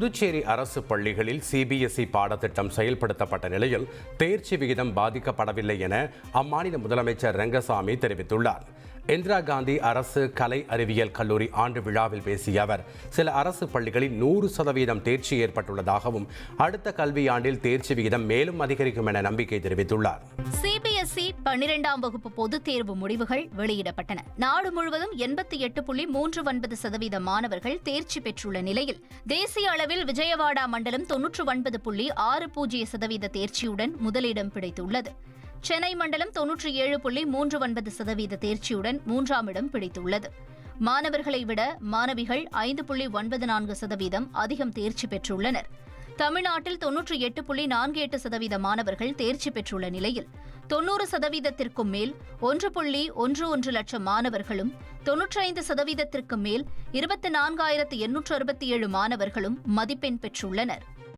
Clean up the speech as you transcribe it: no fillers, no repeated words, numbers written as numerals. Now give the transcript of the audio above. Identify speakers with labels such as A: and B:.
A: புதுச்சேரி அரசு பள்ளிகளில் சிபிஎஸ்இ பாடத்திட்டம் செயல்படுத்தப்பட்ட நிலையில் தேர்ச்சி விகிதம் பாதிக்கப்படவில்லை என அம்மாநில முதலமைச்சர் ரெங்கசாமி தெரிவித்துள்ளார். இந்திரா காந்தி அரசு கலை அறிவியல் கல்லூரி ஆண்டு விழாவில் பேசிய அவர், சில அரசு பள்ளிகளில் 100% தேர்ச்சி ஏற்பட்டுள்ளதாகவும் அடுத்த கல்வியாண்டில் தேர்ச்சி விகிதம் மேலும் அதிகரிக்கும் என நம்பிக்கை தெரிவித்துள்ளார்.
B: சிபிஎஸ்இ 12ஆம் வகுப்பு பொதுத் தேர்வு முடிவுகள் வெளியிடப்பட்டன. நாடு முழுவதும் 88.39% மாணவர்கள் தேர்ச்சி பெற்றுள்ள நிலையில் தேசிய அளவில் விஜயவாடா மண்டலம் 99.60% தேர்ச்சியுடன் முதலிடம் பிடித்துள்ளது. சென்னை மண்டலம் 97.39% தேர்ச்சியுடன் 3ஆம் இடம் பிடித்துள்ளது. மாணவர்களை விட மாணவிகள் 5.94% அதிகம் தேர்ச்சி பெற்றுள்ளனர். தமிழ்நாட்டில் 98.48% மாணவர்கள் தேர்ச்சி பெற்றுள்ள நிலையில் 90%த்திற்கும் மேல் 1.11 லட்சம் மாணவர்களும் 95%த்திற்கு மேல் 24,867 மாணவர்களும் மதிப்பெண் பெற்றுள்ளனர்.